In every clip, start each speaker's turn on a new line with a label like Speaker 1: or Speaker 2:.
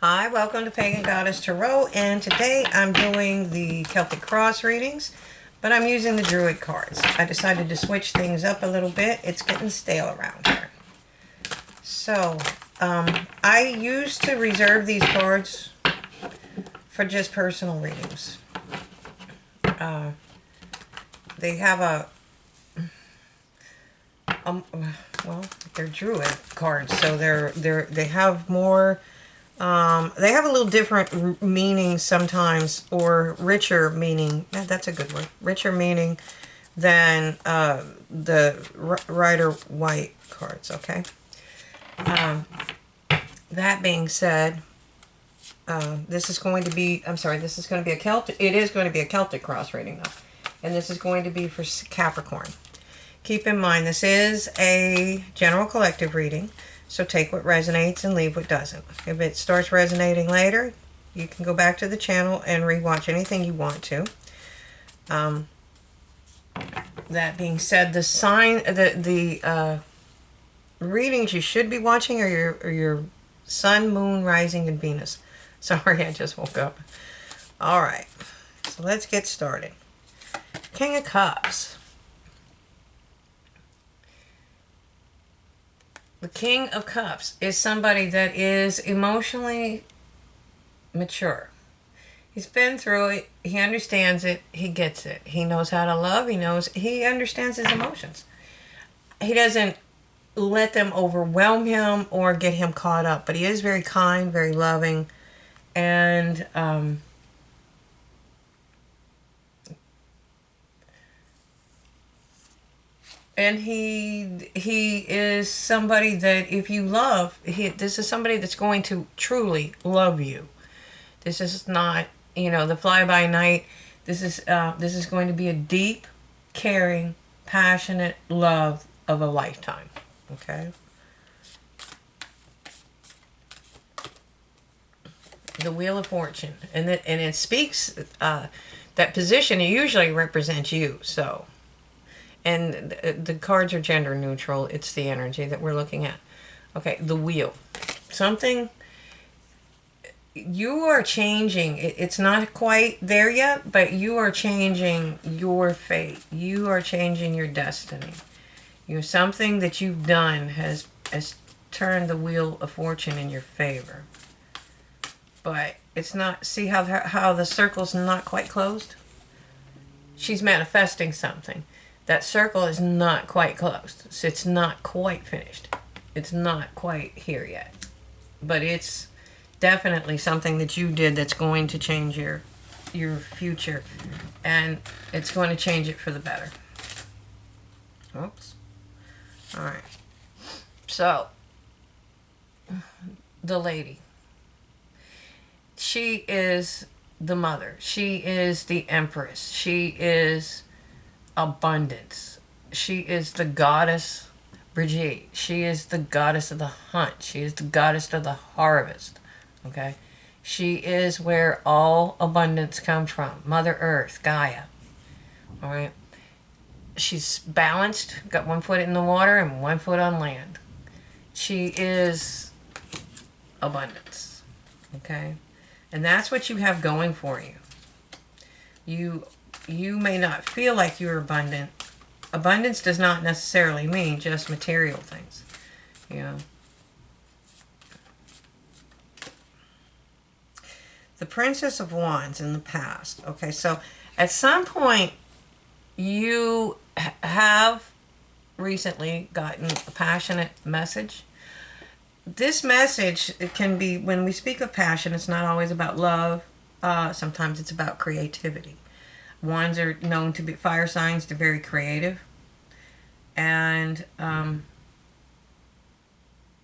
Speaker 1: Hi, welcome to Pagan Goddess Tarot, and today I'm doing the Celtic Cross readings, but I'm using the Druid cards. I decided to switch things up a little bit. It's getting stale around here. So, I used to reserve these cards for just personal readings. They have well, they're Druid cards, so they have more. They have a little different meaning sometimes, or richer meaning. That's a good word. Richer meaning than the Rider White cards. Okay. That being said, this is going to be. I'm sorry. This is going to be a Celtic. It is going to be a Celtic cross reading though, and this is going to be for Capricorn. Keep in mind, this is a general collective reading, so take what resonates and leave what doesn't. If it starts resonating later, you can go back to the channel and rewatch anything you want to. That being said, the readings you should be watching are your Sun, Moon, Rising, and Venus. Sorry, I just woke up. All right, so let's get started. King of Cups. The King of Cups is somebody that is emotionally mature. He's been through it. He understands it. He gets it. He knows how to love. He understands his emotions. He doesn't let them overwhelm him or get him caught up, but he is very kind, very loving, and he is somebody that if you love, this is somebody that's going to truly love you. This is not, the fly-by-night. This is going to be a deep, caring, passionate love of a lifetime. Okay? The Wheel of Fortune. And it speaks, that position usually represents you, so... And the cards are gender neutral. It's the energy that we're looking at. Okay, the wheel. Something you are changing. It's not quite there yet, but you are changing your fate. You are changing your destiny. Something that you've done has turned the Wheel of Fortune in your favor. But it's not, see how the circle's not quite closed? She's manifesting something. That circle is not quite closed. So it's not quite finished. It's not quite here yet. But it's definitely something that you did that's going to change your future. And it's going to change it for the better. Oops. Alright. So, the lady. She is the mother. She is the empress. She is... abundance. She is the goddess Brigitte. She is the goddess of the hunt. She is the goddess of the harvest. Okay? She is where all abundance comes from. Mother Earth, Gaia. Alright? She's balanced, got one foot in the water and one foot on land. She is abundance. Okay? And that's what you have going for you. You may not feel like you're abundant. Abundance does not necessarily mean just material things. The Princess of Wands in the past. Okay, so at some point you have recently gotten a passionate message. This message, it can be, when we speak of passion, it's not always about love. Sometimes it's about creativity. Wands are known to be fire signs. They're very creative. And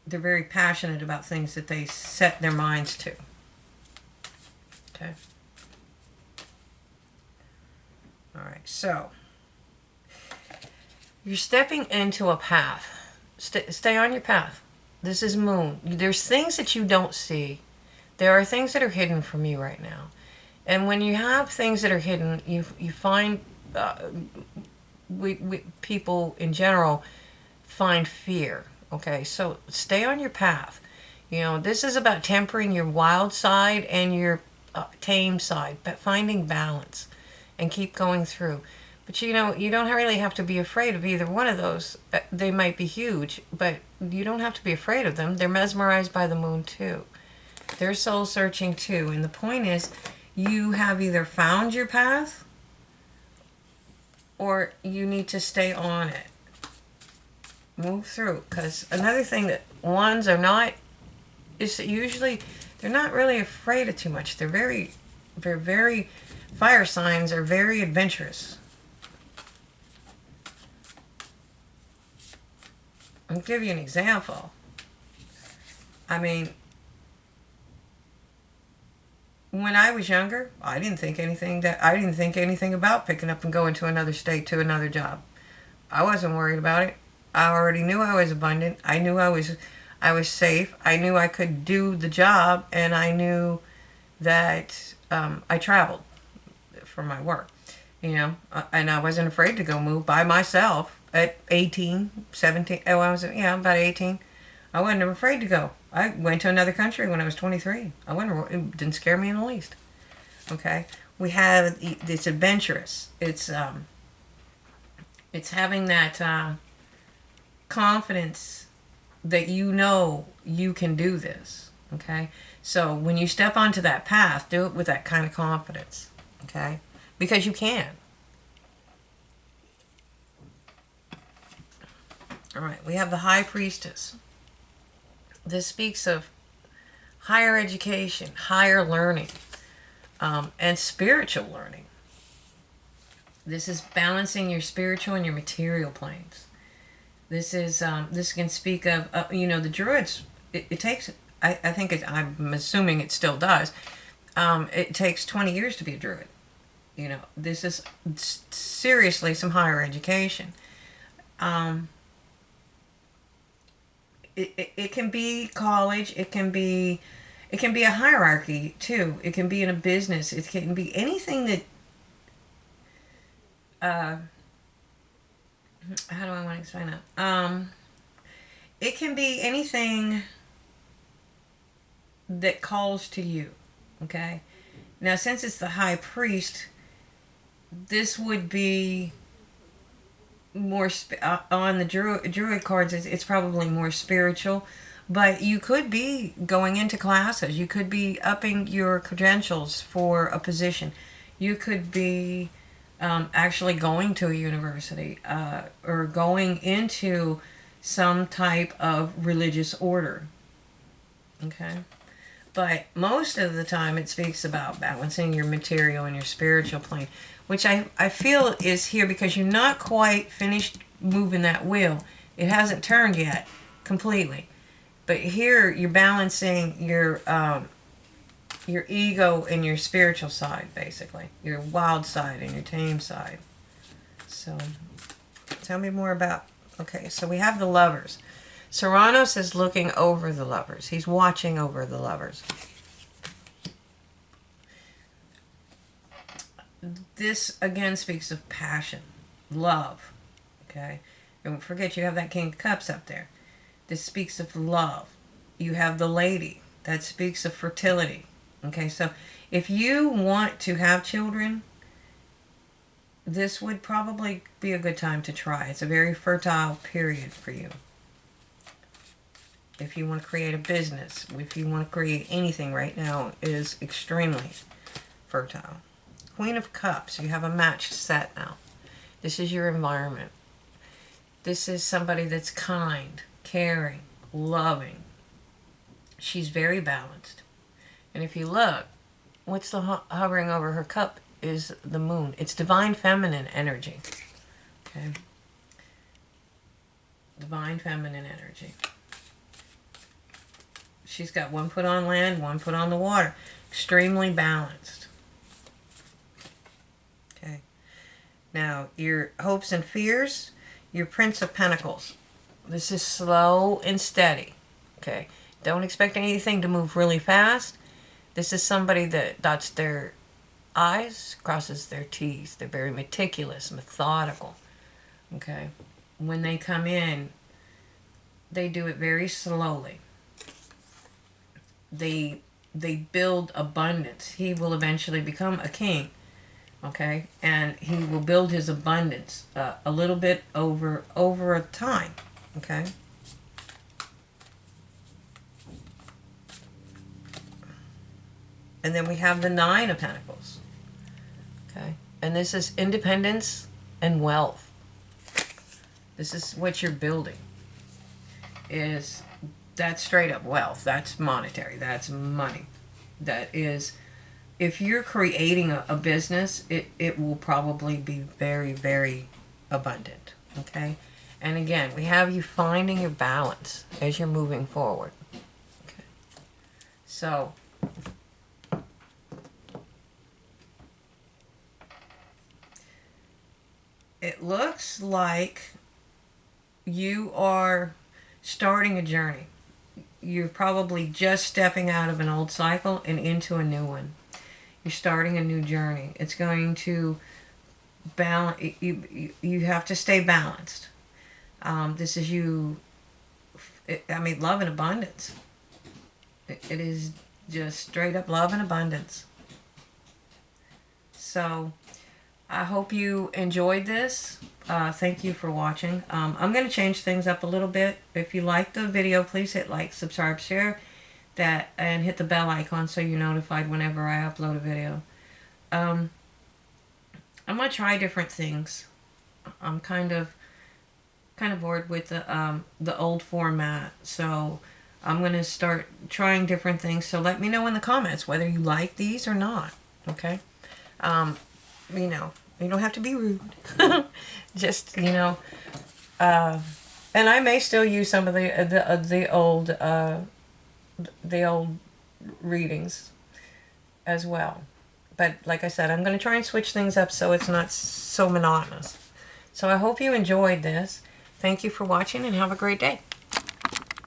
Speaker 1: they're very passionate about things that they set their minds to. Okay. Alright, so you're stepping into a path. Stay on your path. This is Moon. There's things that you don't see. There are things that are hidden from you right now. And when you have things that are hidden, you find, people in general find fear. Okay, so stay on your path. You know, this is about tempering your wild side and your tame side, but finding balance and keep going through. But you know, you don't really have to be afraid of either one of those. They might be huge, but you don't have to be afraid of them. They're mesmerized by the moon too. They're soul searching too. And the point is, you have either found your path or you need to stay on it. Move through. Because another thing that ones are not is that usually they're not really afraid of too much. They're very, fire signs are very adventurous. I'll give you an example. I mean, when I was younger, I didn't think anything about picking up and going to another state to another job. I wasn't worried about it. I already knew I was abundant. I knew I was safe. I knew I could do the job, and I knew that I traveled for my work. You know, and I wasn't afraid to go move by myself at 18, 17. Oh, about 18. I wasn't afraid to go. I went to another country when I was 23. It didn't scare me in the least. Okay, it's adventurous. It's having that confidence that you know you can do this. Okay, so when you step onto that path, do it with that kind of confidence. Okay, because you can. All right, we have the High Priestess. This speaks of higher education, higher learning, and spiritual learning. This is balancing your spiritual and your material planes. This can speak of the Druids. It takes I'm assuming it still does. It takes 20 years to be a Druid. You know, this is seriously some higher education. It can be college. It can be a hierarchy too. It can be in a business. It can be anything that. How do I want to explain that? It can be anything that calls to you. Okay. Now, since it's the High Priest, this would be more on the druid cards. It's probably more spiritual, but you could be going into classes. You could be upping your credentials for a position. You could be actually going to a university or going into some type of religious order. Okay, but most of the time it speaks about balancing your material and your spiritual plane, which I feel is here because you're not quite finished moving that wheel. It hasn't turned yet completely. But here you're balancing your ego and your spiritual side, basically. Your wild side and your tame side. So, tell me more about... Okay, so we have the Lovers. Serranos is looking over the Lovers. He's watching over the Lovers. This again speaks of passion, love. Okay, don't forget you have that King of Cups up there. This speaks of love. You have the Lady that speaks of fertility. Okay, so if you want to have children, this would probably be a good time to try. It's a very fertile period for you. If you want to create a business, if you want to create anything right now, it is extremely fertile. Queen of Cups, you have a matched set now. This is your environment. This is somebody that's kind, caring, loving. She's very balanced. And if you look, what's the hovering over her cup is the moon. It's divine feminine energy. Okay? Divine feminine energy. She's got one foot on land, one foot on the water. Extremely balanced. Okay. Now, your hopes and fears, your Prince of Pentacles. This is slow and steady. Okay. Don't expect anything to move really fast. This is somebody that dots their I's, crosses their T's. They're very meticulous, methodical. Okay. When they come in, they do it very slowly. they build abundance. He will eventually become a king, okay, and he will build his abundance a little bit over a time, okay. And then we have the Nine of Pentacles, okay, and this is independence and wealth. This is what you're building. Is that's straight up wealth. That's monetary. That's money. That is, if you're creating a business, it will probably be very, very abundant. Okay? And again, we have you finding your balance as you're moving forward. Okay. So, it looks like you are starting a journey. You're probably just stepping out of an old cycle and into a new one. You're starting a new journey. It's going to balance. You have to stay balanced. This is you. Love and abundance. It is just straight up love and abundance. So, I hope you enjoyed this. Thank you for watching. I'm going to change things up a little bit. If you like the video, please hit like, subscribe, share that, and hit the bell icon so you're notified whenever I upload a video. I'm going to try different things. I'm kind of bored with the old format, so I'm going to start trying different things. So let me know in the comments whether you like these or not. Okay? You don't have to be rude. Just, and I may still use some of the old readings as well. But like I said, I'm going to try and switch things up so it's not so monotonous. So I hope you enjoyed this. Thank you for watching and have a great day.